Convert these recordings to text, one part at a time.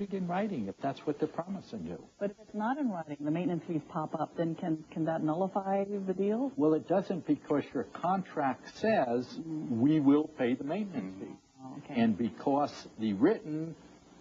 it in writing if that's what they're promising you. But if it's not in writing, the maintenance fees pop up, then can that nullify the deal? Well, it doesn't, because your contract says we will pay the maintenance fee. Oh, okay. And because the written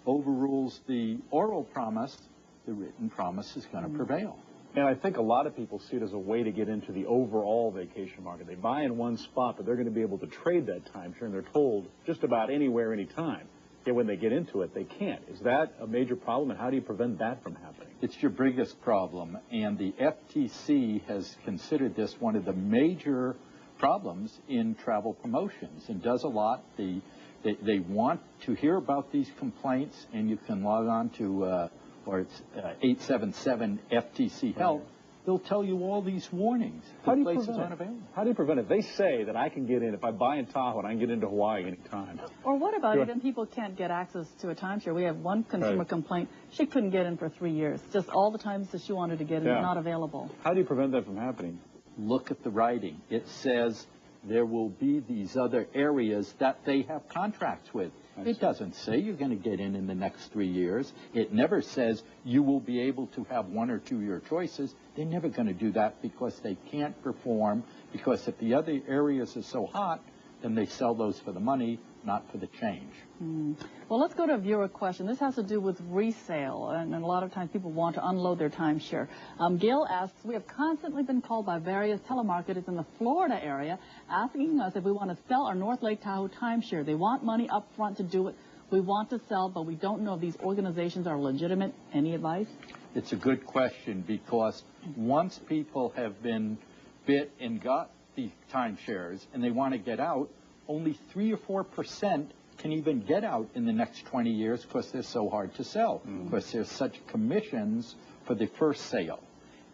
overrules the oral promise, the written promise is going to prevail. And I think a lot of people see it as a way to get into the overall vacation market. They buy in one spot, but they're going to be able to trade that timeshare, and they're told just about anywhere, anytime. Yet when they get into it, they can't. Is that a major problem, and how do you prevent that from happening? It's your biggest problem, and the FTC has considered this one of the major problems in travel promotions and does a lot. They want to hear about these complaints, and you can log on to or it's 877 FTC Help. Right. They'll tell you all these warnings. How do you prevent it? How do you prevent it? They say that I can get in, if I buy in Tahoe, and I can get into Hawaii anytime. Or what about even people can't get access to a timeshare? We have one consumer complaint. She couldn't get in for 3 years. Just all the times that she wanted to get in, not available. How do you prevent that from happening? Look at the writing. It says there will be these other areas that they have contracts with. It doesn't say you're going to get in the next 3 years. It never says you will be able to have 1 or 2 year choices. They're never going to do that because they can't perform, because if the other areas are so hot, then they sell those for the money, not for the change. Well, let's go to a viewer question. This has to do with resale, and a lot of times people want to unload their timeshare. Gail asks, we have constantly been called by various telemarketers in the Florida area asking us if we want to sell our North Lake Tahoe timeshare. They want money up front to do it. We want to sell, but we don't know if these organizations are legitimate. Any advice? It's a good question, because once people have been bit and got the timeshares and they want to get out, only 3 or 4% can even get out in the next 20 years because they're so hard to sell, because there's such commissions for the first sale.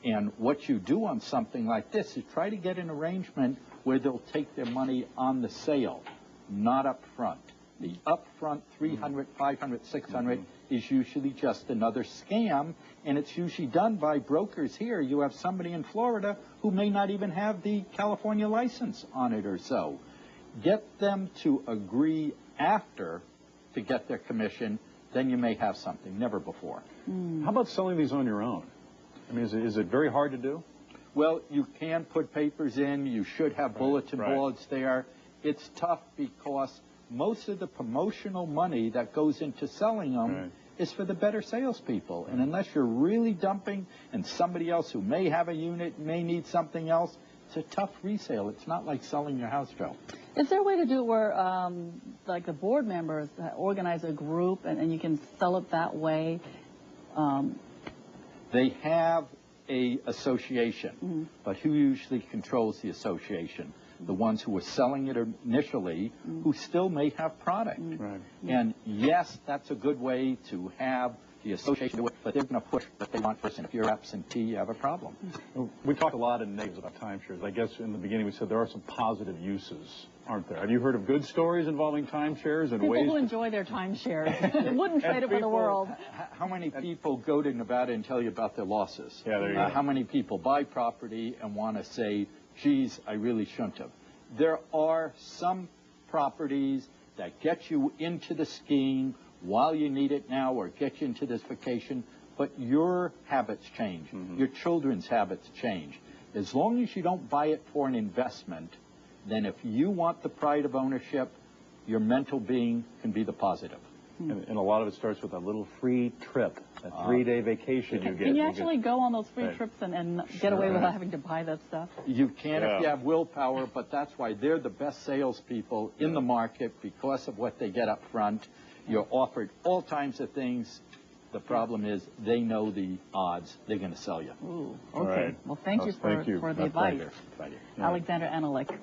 And what you do on something like this is try to get an arrangement where they'll take their money on the sale, not up front. The upfront 300, 500, 600 is usually just another scam, and it's usually done by brokers here. You have somebody in Florida who may not even have the California license on it or so. Get them to agree after to get their commission, then you may have something, never before. How about selling these on your own? I mean, is it very hard to do? Well, you can put papers in. You should have bulletin boards there. It's tough because most of the promotional money that goes into selling them is for the better salespeople. And unless you're really dumping and somebody else who may have a unit may need something else, it's a tough resale. It's not like selling your house, Joe. Is there a way to do it where, like the board members organize a group and you can sell it that way? They have a association, but who usually controls the association? The ones who are selling it initially, who still may have product. And yes, that's a good way to have the association do it, but they're going to push what they want first, and if you're absentee, you have a problem. We talk a lot in negatives about timeshares. I guess in the beginning we said there are some positive uses, aren't there? Have you heard of good stories involving timeshares and people ways? People who enjoy their timeshares. Wouldn't trade it for the world. How many people go to Nevada and tell you about their losses? Yeah, there you go. How many people buy property and want to say, geez, I really shouldn't have? There are some properties that get you into the skiing while you need it now, or get you into this vacation, but your habits change. Your children's habits change. As long as you don't buy it for an investment, then if you want the pride of ownership, your mental being can be the positive. And a lot of it starts with a little free trip, a 3-day vacation you get. Can you actually go on those free trips and get away without having to buy that stuff? You can if you have willpower, but that's why they're the best salespeople in the market because of what they get up front. You're offered all kinds of things. The problem is they know the odds. They're going to sell you. Ooh, okay. Well, thank you for the advice. Alexander Analik.